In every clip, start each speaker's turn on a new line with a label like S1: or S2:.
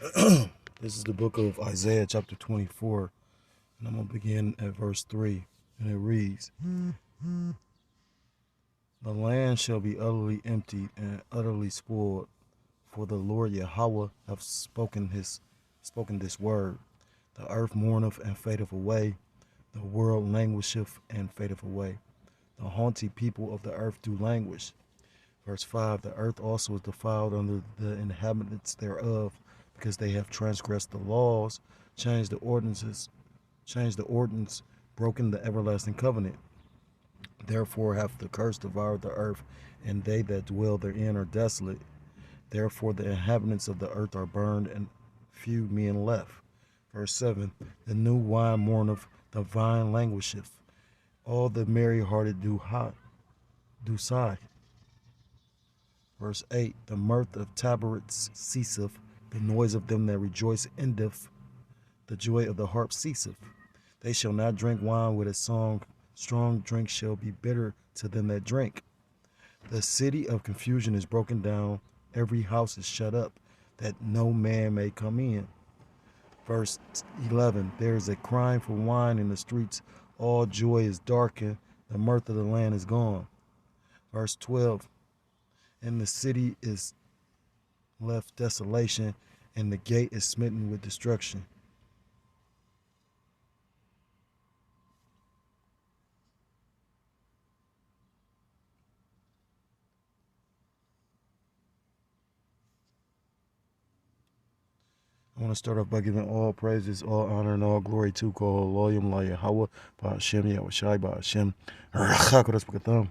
S1: This is the book of Isaiah, chapter 24, and I'm going to begin at verse 3, and it reads, The land shall be utterly emptied and utterly spoiled, for the Lord Yahweh hath spoken this word. The earth mourneth and fadeth away, the world languisheth and fadeth away. The haughty people of the earth do languish. Verse 5, The earth also is defiled under the inhabitants thereof, because they have transgressed the laws, changed the ordinance, broken the everlasting covenant. Therefore hath the curse devoured the earth, and they that dwell therein are desolate. Therefore the inhabitants of the earth are burned, and few men left. Verse 7, The new wine mourneth, the vine languisheth. All the merry-hearted do sigh. Verse 8, The mirth of tabrets ceaseth, the noise of them that rejoice endeth, the joy of the harp ceaseth. They shall not drink wine with a song, strong drink shall be bitter to them that drink. The city of confusion is broken down, every house is shut up, that no man may come in. Verse 11, There is a crying for wine in the streets, all joy is darkened, the mirth of the land is gone. Verse 12, And the city is left desolation, and the gate is smitten with destruction. I want to start off by giving all praises, all honor, and all glory to Kol Loyum La Yahweh, Ba'ashem Yahushai, Ba'ashem Rachakodas B'Katham.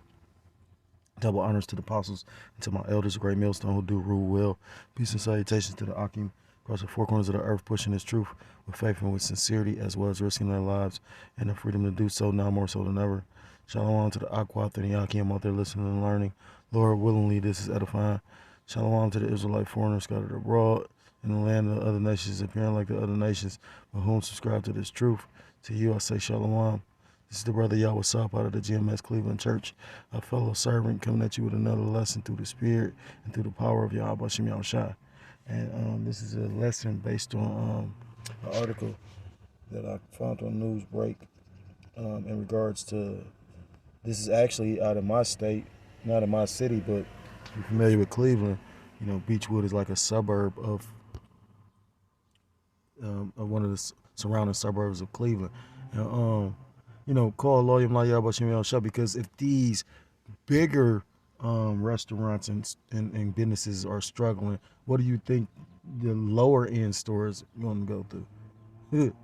S1: Double honors to the apostles and to my elders, a great millstone who do rule well. Peace and salutations to the Akim across the four corners of the earth, pushing his truth with faith and with sincerity, as well as risking their lives and the freedom to do so now more so than ever. Shalom to the Aquath and the Akim out there listening and learning. Lord, willingly this is edifying. Shalom to the Israelite foreigners scattered abroad in the land of the other nations, appearing like the other nations, but whom subscribe to this truth. To you I say shalom. This is the brother Yahweh Sop out of the GMS Cleveland Church, a fellow servant coming at you with another lesson through the Spirit and through the power of Yahweh Shem Yahushai. And this is a lesson based on an article that I found on Newsbreak in regards to, this is actually out of my state, not in my city, but if you're familiar with Cleveland, you know, Beechwood is like a suburb of one of the surrounding suburbs of Cleveland. And, call Loyum La Yahweh Shem Yahushua, because if these bigger restaurants and businesses are struggling, what do you think the lower end stores are going to go through?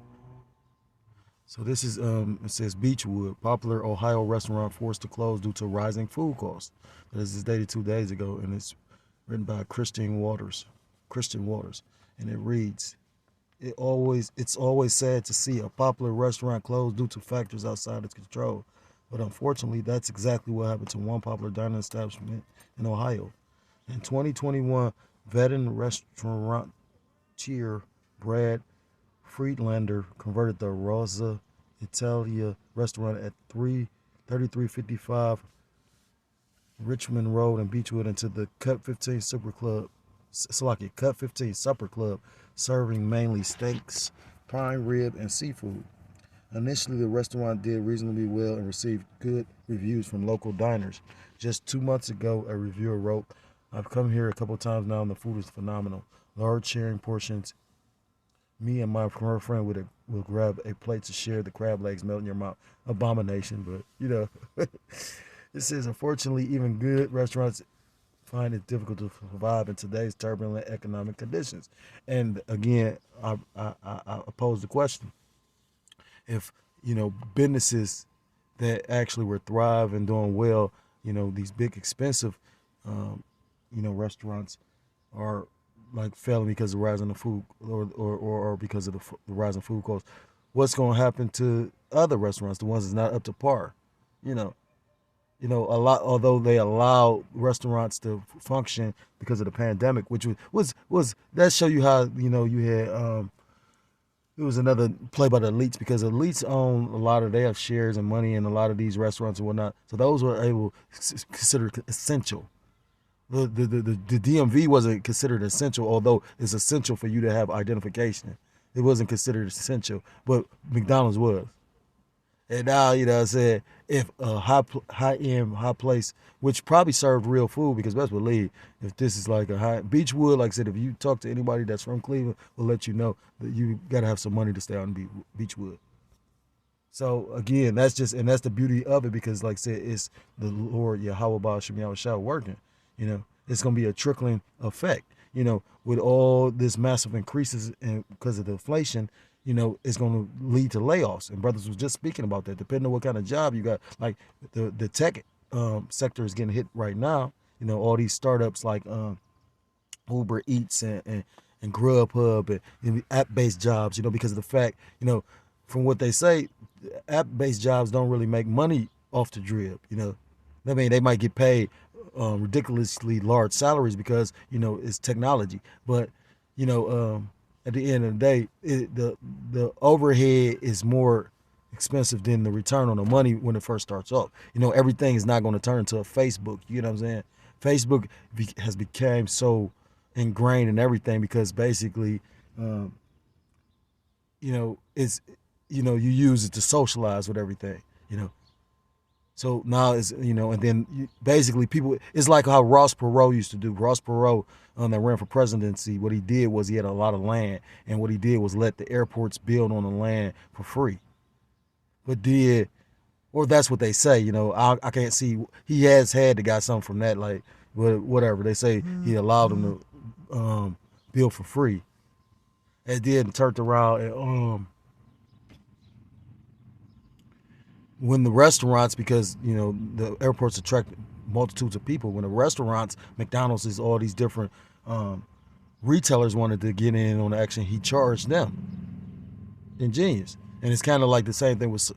S1: So this is, it says Beechwood, popular Ohio restaurant forced to close due to rising food costs. This is dated 2 days ago, and it's written by Christian Waters, and it reads, It's always sad to see a popular restaurant close due to factors outside its control. But unfortunately, that's exactly what happened to one popular dining establishment in Ohio. In 2021, veteran restaurateur Brad Friedlander converted the Rosa Italia restaurant at 3355 Richmond Road in Beechwood into the Cut 15 Supper Club, serving mainly steaks, prime rib, and seafood. Initially, the restaurant did reasonably well and received good reviews from local diners. Just 2 months ago, a reviewer wrote, I've come here a couple times now and the food is phenomenal. Large sharing portions. Me and my girlfriend will grab a plate to share. The crab legs melt in your mouth. Abomination, but it says, unfortunately, even good restaurants find it difficult to survive in today's turbulent economic conditions. And again, I pose the question: if businesses that actually were thriving, doing well, these big expensive, restaurants are like failing because of the rise in the food or because of the rise in food costs, what's going to happen to other restaurants, the ones that's not up to par? You know, a lot, although they allow restaurants to function because of the pandemic, which was that show you how, you had, it was another play by the elites, because elites own a lot of, they have shares and money in a lot of these restaurants and whatnot. So those were able considered essential. The DMV wasn't considered essential, although it's essential for you to have identification. It wasn't considered essential, but McDonald's was. And now, what I'm saying, if a high end, high place, which probably served real food, because best believe, if this is like a high Beechwood, like I said, if you talk to anybody that's from Cleveland, will let you know that you got to have some money to stay out in Beechwood. So again, that's just, and that's the beauty of it, because like I said, it's the Lord Yahweh Ba'Shem Yahushua working. It's gonna be a trickling effect. With all this massive increases and because of the inflation, it's gonna lead to layoffs. And brothers was just speaking about that. Depending on what kind of job you got, like the tech sector is getting hit right now. All these startups like Uber Eats and Grubhub and app-based jobs, because of the fact, from what they say, app-based jobs don't really make money off the drip. I mean, they might get paid ridiculously large salaries because it's technology, but at the end of the day, the overhead is more expensive than the return on the money when it first starts off. Everything is not going to turn into a Facebook. You know what I'm saying? Facebook has become so ingrained in everything because basically, it's you use it to socialize with everything. So now it's and then basically people. It's like how Ross Perot used to do. Ross Perot, that ran for presidency, what he did was he had a lot of land, and what he did was let the airports build on the land for free. But or that's what they say. I can't see. He has had to got something from that, like whatever they say. He allowed them to build for free, and then turned around and when the restaurants, because the airports attract multitudes of people, when the restaurants, McDonald's is all these different retailers wanted to get in on the action, he charged them. Ingenious. And it's kind of like the same thing with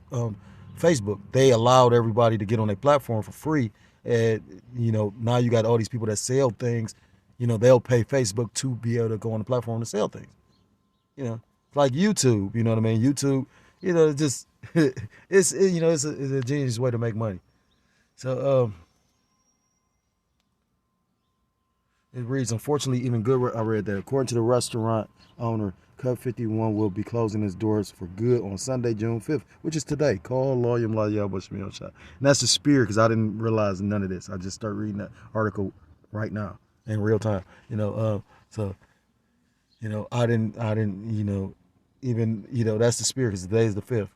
S1: Facebook. They allowed everybody to get on their platform for free, and now you got all these people that sell things. They'll pay Facebook to be able to go on the platform to sell things. Like YouTube. You know what I mean? YouTube. Just it's a genius way to make money. So it reads, unfortunately, even good. I read that according to the restaurant owner, Cut 51 will be closing its doors for good on Sunday, June 5th, which is today. Call Loyam Layah Bushmiel Shot. And that's the spirit, because I didn't realize none of this. I just started reading that article right now in real time. So I didn't, even, that's the spirit, because today is the 5th. It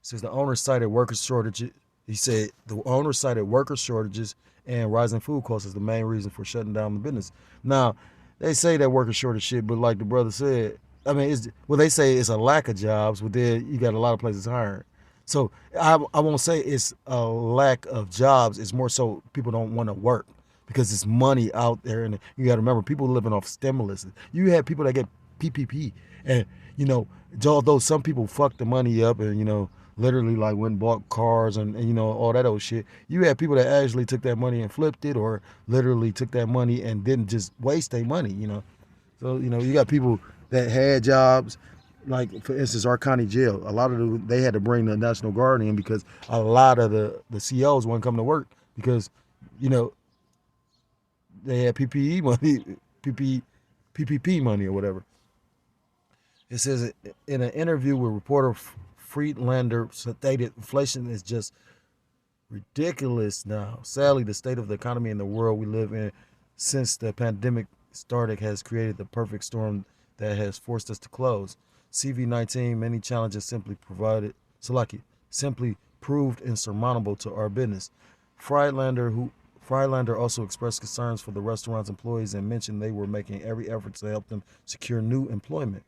S1: says the owner cited worker shortages. He said the owner cited worker shortages and rising food costs as the main reason for shutting down the business. Now, they say that worker shortage shit, but like the brother said, I mean, they say it's a lack of jobs, but then you got a lot of places hiring. So I won't say it's a lack of jobs. It's more so people don't want to work because it's money out there, and you got to remember people living off stimulus. You have people that get PPP, and although some people fuck the money up and literally like went and bought cars and all that old shit. You had people that actually took that money and flipped it, or literally took that money and didn't just waste their money. So you got people that had jobs, like for instance our county jail. A lot of they had to bring the National Guard in because a lot of the COs wouldn't come to work because they had PPE money, PPP money or whatever. It says in an interview with reporter Friedlander stated inflation is just ridiculous now. Sadly, the state of the economy in the world we live in since the pandemic started has created the perfect storm that has forced us to close. CV-19, many challenges simply proved insurmountable to our business. Friedlander also expressed concerns for the restaurant's employees and mentioned they were making every effort to help them secure new employment.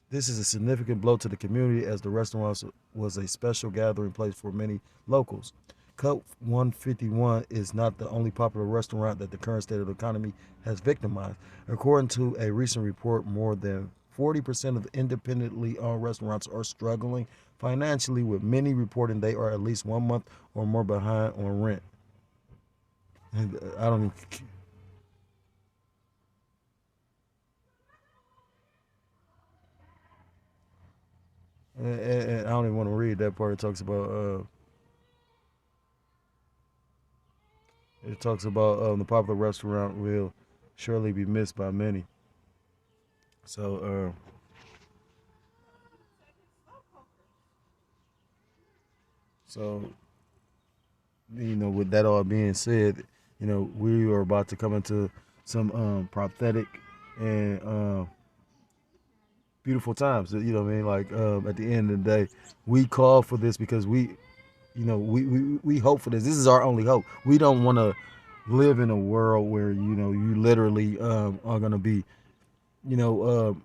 S1: This is a significant blow to the community as the restaurant was a special gathering place for many locals. Cut 151 is not the only popular restaurant that the current state of the economy has victimized. According to a recent report, more than 40% of independently owned restaurants are struggling financially, with many reporting they are at least 1 month or more behind on rent. And I don't even and I don't even want to read that part. It talks about It talks about the popular restaurant will surely be missed by many. So, so with that all being said, we are about to come into some prophetic and beautiful times. You know what I mean? Like at the end of the day, we call for this because we hope for this. This is our only hope. We don't want to live in a world where you literally are gonna be you know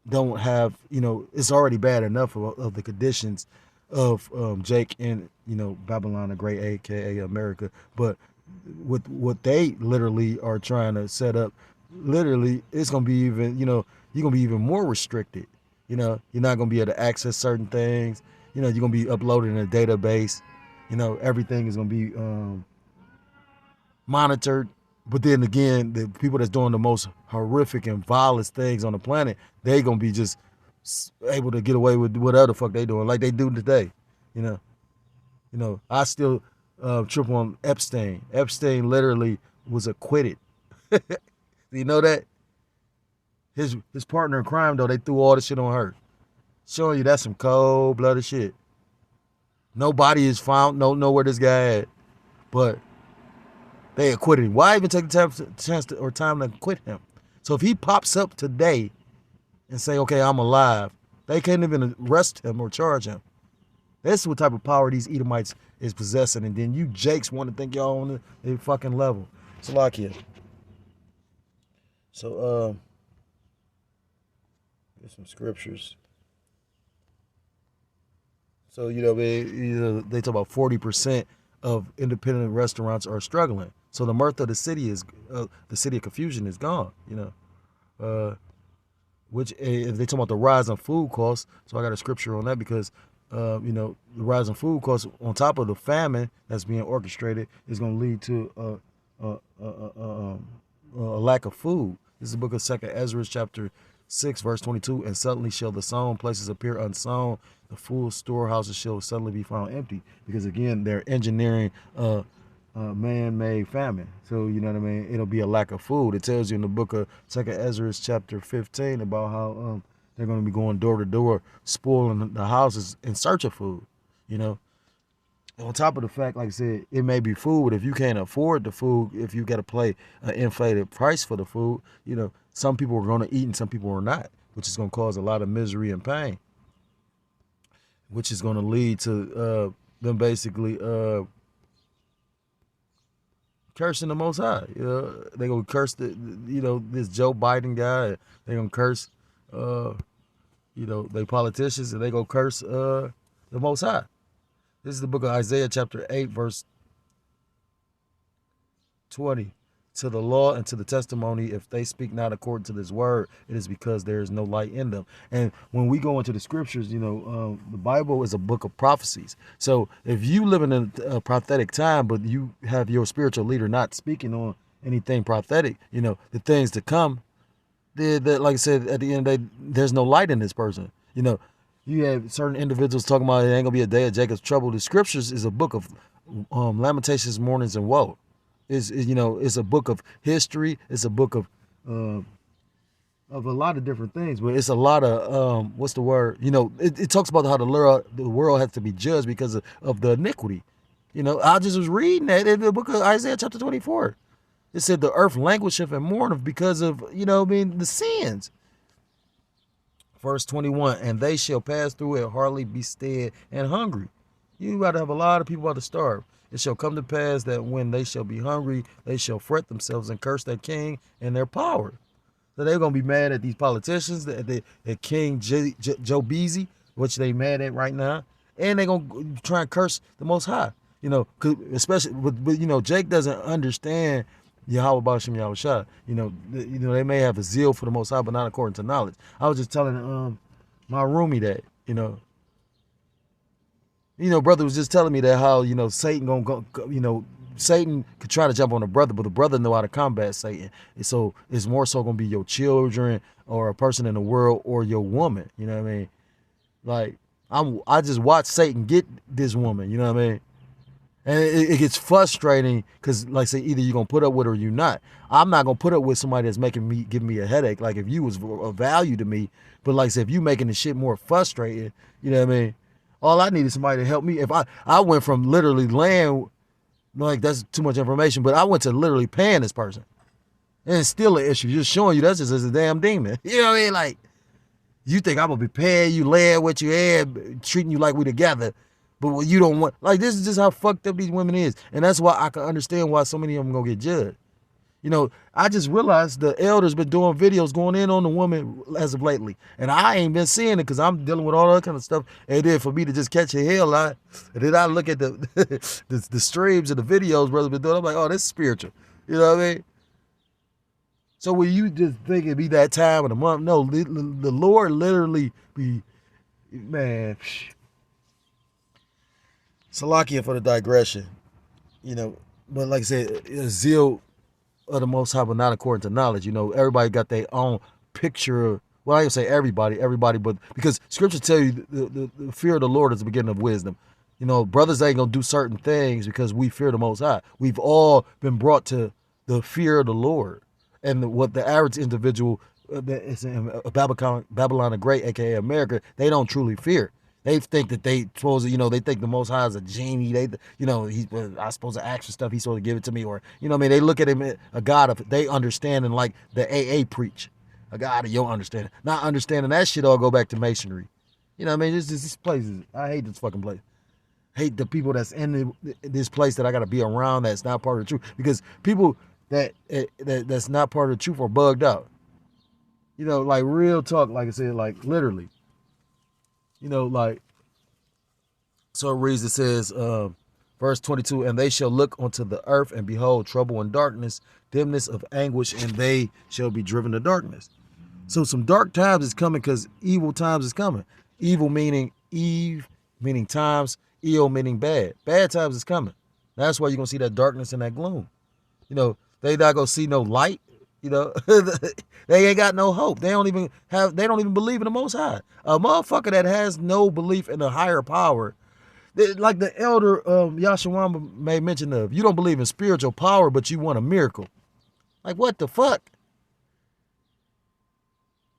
S1: don't have it's already bad enough of the conditions of Jake and Babylon the Great, aka America, but with what they literally are trying to set up, literally it's gonna be even you're gonna be even more restricted. You're not gonna be able to access certain things. You're gonna be uploaded in a database. Everything is gonna be monitored. But then again, the people that's doing the most horrific and vilest things on the planet, they gonna be just able to get away with whatever the fuck they doing, like they do today. You know, I still trip on Epstein. Epstein literally was acquitted. You know that his partner in crime though, they threw all the shit on her, showing you that's some cold blooded shit. Nobody is found, know where this guy at, but they acquitted him. Why even take the chance or time to acquit him? So if he pops up today and say, "Okay, I'm alive," they can't even arrest him or charge him. This is what type of power these Edomites is possessing, and then you Jakes want to think y'all on a fucking level. It's a lot here. So, get some scriptures. So they talk about 40% of independent restaurants are struggling. So the mirth of the city is the city of confusion is gone. Which if they talk about the rise in food costs, so I got a scripture on that because the rise in food costs on top of the famine that's being orchestrated is going to lead to a lack of food. This is the book of Second Ezra, chapter 6, verse 22. And suddenly shall the sown places appear unsown; the full storehouses shall suddenly be found empty. Because again, they're engineering man-made famine. So you know what I mean. It'll be a lack of food. It tells you in the book of Second Ezra, chapter 15, about how they're going to be going door to door, spoiling the houses in search of food. On top of the fact, like I said, it may be food, but if you can't afford the food, if you got to pay an inflated price for the food, some people are going to eat and some people are not, which is going to cause a lot of misery and pain, which is going to lead to them basically cursing the Most High. They're going to curse this Joe Biden guy. They're going to curse, they politicians, and they're going to curse the Most High. This is the book of Isaiah, chapter 8, verse 20. To the law and to the testimony, if they speak not according to this word, it is because there is no light in them. And when we go into the scriptures, the Bible is a book of prophecies. So if you live in a prophetic time, but you have your spiritual leader not speaking on anything prophetic, the things to come, like I said, at the end of the day, there's no light in this person. You have certain individuals talking about it ain't gonna be a day of Jacob's trouble. The scriptures is a book of lamentations, mournings, and woe. It's a book of history. It's a book of a lot of different things, but it's a lot of what's the word? It talks about how the world has to be judged because of the iniquity. I just was reading that in the book of Isaiah chapter 24. It said the earth languisheth and mourneth because of the sins. Verse 21, and they shall pass through it, hardly be stead and hungry. You got to have a lot of people about to starve. It shall come to pass that when they shall be hungry, they shall fret themselves and curse their king and their power. So they're going to be mad at these politicians, at King Joe Beasy, which they mad at right now. And they're going to try and curse the Most High. Especially, but Jake doesn't understand Yahweh Bashim Yahweh Shah. They may have a zeal for the Most High, but not according to knowledge. I was just telling my roomie that, brother was just telling me that how, Satan gonna go, Satan could try to jump on a brother, but the brother know how to combat Satan. And so it's more so gonna be your children or a person in the world or your woman. You know what I mean? Like I just watched Satan get this woman. You know what I mean? And it gets frustrating because, like I say, either you're gonna put up with it or you're not. I'm not gonna put up with somebody that's giving me a headache. Like if you was of value to me, but like I said, if you making the shit more frustrating, you know what I mean? All I need is somebody to help me. If I went from literally laying, like that's too much information, but I went to literally paying this person, and it's still an issue. Just showing you that's just a damn demon. You know what I mean? Like you think I'm gonna be paying you, laying with you, and treating you like we together. But what you don't want, like this is just how fucked up these women is. And that's why I can understand why so many of them gonna get judged. You know, I just realized the elders been doing videos going in on the woman as of lately. And I ain't been seeing it because I'm dealing with all that kind of stuff. And then for me to just catch a headline, and then I look at the the streams and the videos brothers been doing, I'm like, oh, this is spiritual. You know what I mean? So when you just think it be that time of the month, no, the Lord literally be, man, Salakia for the digression, you know. But like I said, zeal of the Most High, but not according to knowledge. You know, everybody got their own picture of, well, I ain't say everybody, but because Scripture tell you the fear of the Lord is the beginning of wisdom. You know, brothers ain't gonna do certain things because we fear the Most High. We've all been brought to the fear of the Lord, and what the average individual that is in Babylon the Great, aka America, they don't truly fear. They think that they supposed to, you know, they think the Most High is a genie. They, you know, I supposed to ask for stuff. He's supposed to give it to me, or you know, what I mean, they look at him a God of they understanding like the AA preach, a God of your understanding. Not understanding that shit all go back to masonry. You know, what I mean, this place is. I hate this fucking place. Hate the people that's in this place that I got to be around. That's not part of the truth, because people that's not part of the truth are bugged out. You know, like real talk. Like I said, like literally. You know, like, so it reads, it says, verse 22, and they shall look unto the earth and behold trouble and darkness, dimness of anguish, and they shall be driven to darkness. So some dark times is coming because evil times is coming. Evil meaning Eve, meaning times, ill meaning bad. Bad times is coming. That's why you're going to see that darkness and that gloom. You know, they not going to see no light. You know, they ain't got no hope. They don't even believe in the Most High. A motherfucker that has no belief in a higher power, like the elder Yashawamba made mention of, you don't believe in spiritual power, but you want a miracle. Like what the fuck?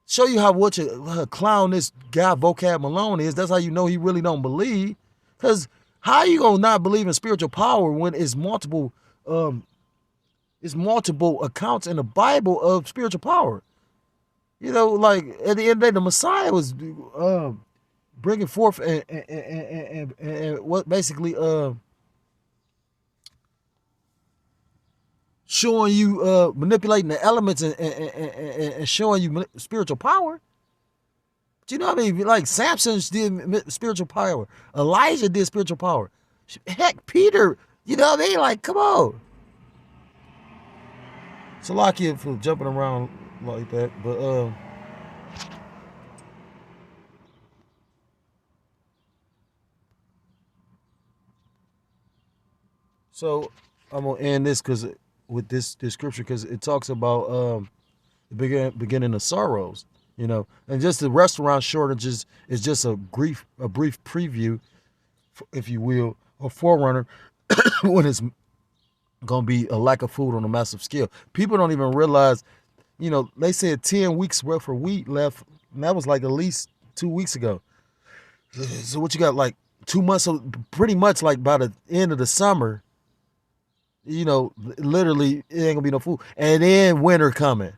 S1: Show you how much a clown this guy Vocab Malone is. That's how you know he really don't believe. Because how you gonna not believe in spiritual power when it's multiple accounts in the Bible of spiritual power? You know, like at the end of the day, the Messiah was bringing forth and what basically showing you manipulating the elements and showing you spiritual power. But you know what I mean? Like Samson did spiritual power, Elijah did spiritual power. Heck, Peter, you know what I mean? Like, come on. Salakia for jumping around like that, but so I'm gonna end this with this scripture because it talks about the beginning of sorrows, you know, and just the restaurant shortages is just a brief preview, if you will, a forerunner when it's gonna be a lack of food on a massive scale. People don't even realize, you know, they said 10 weeks worth of wheat left, and that was like at least 2 weeks ago. So what you got, like 2 months? So pretty much like by the end of the summer, you know, literally it ain't gonna be no food, and then winter coming,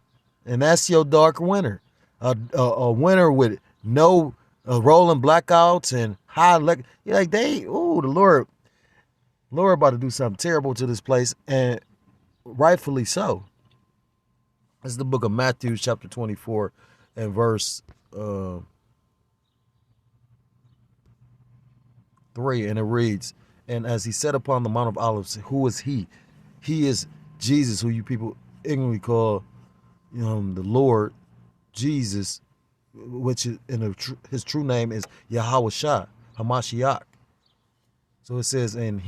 S1: and that's your dark winter, a winter with no rolling blackouts and high like the Lord about to do something terrible to this place, and rightfully so. This is the book of Matthew, chapter 24, and verse 3, and it reads, and as he sat upon the Mount of Olives, who is he? He is Jesus, who you people ignorantly call the Lord Jesus, which is his true name is Yahweh Shah, Hamashiach. So it says, and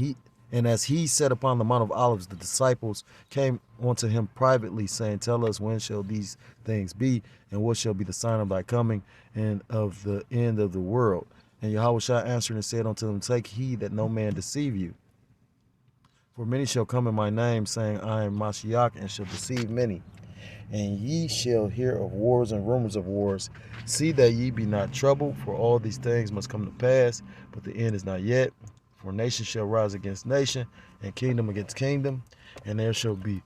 S1: as he sat upon the Mount of Olives, the disciples came unto him privately, saying, tell us, when shall these things be, and what shall be the sign of thy coming and of the end of the world? And Yahweh Shah answered and said unto them, take heed that no man deceive you. For many shall come in my name, saying, I am Mashiach, and shall deceive many. And ye shall hear of wars and rumors of wars. See that ye be not troubled, for all these things must come to pass, but the end is not yet. For nation shall rise against nation, and kingdom against kingdom, and there shall be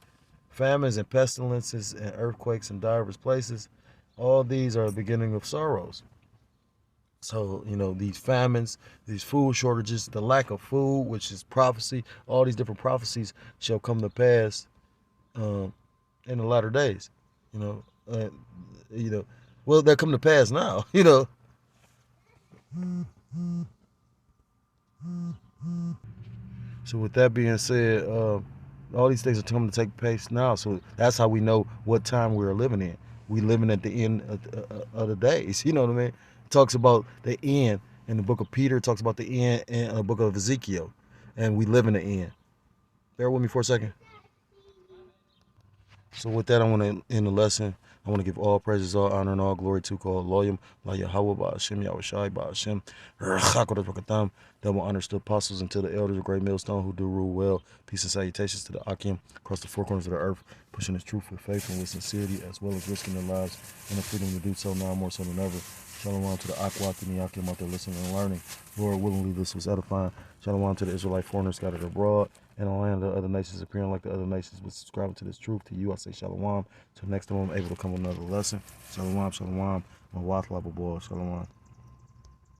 S1: famines and pestilences and earthquakes in divers places. All these are the beginning of sorrows. So, these famines, these food shortages, the lack of food, which is prophecy, all these different prophecies shall come to pass in the latter days. You know, uh, well, they're coming to pass now. So with that being said, all these things are coming to take place now. So that's how we know what time we're living in. We living at the end of the days. You know what I mean? It talks about the end in the book of Peter. It talks about the end in the book of Ezekiel, and we live in the end. Bear with me for a second. So with that, I want to end the lesson. I want to give all praises, all honor, and all glory to called Loyam, La Yahweh, Ba'ashem, Yahushai, Ba'ashem, Chakodas Bakatam, double understood apostles until the elders of Great Millstone who do rule well. Peace and salutations to the Akim across the four corners of the earth, pushing this truth with faith and with sincerity, as well as risking their lives and the freedom to do so now more so than ever. Shalom to the Akwat and the Akim out there listening and learning. Lord, willingly this was edifying. Shalom to the Israelite foreigners scattered abroad and the land of the other nations appearing like the other nations, but subscribing to this truth. To you, I say shalom. Till next time I'm able to come with another lesson. Shalom, shalom. Mawat lababor, shalom.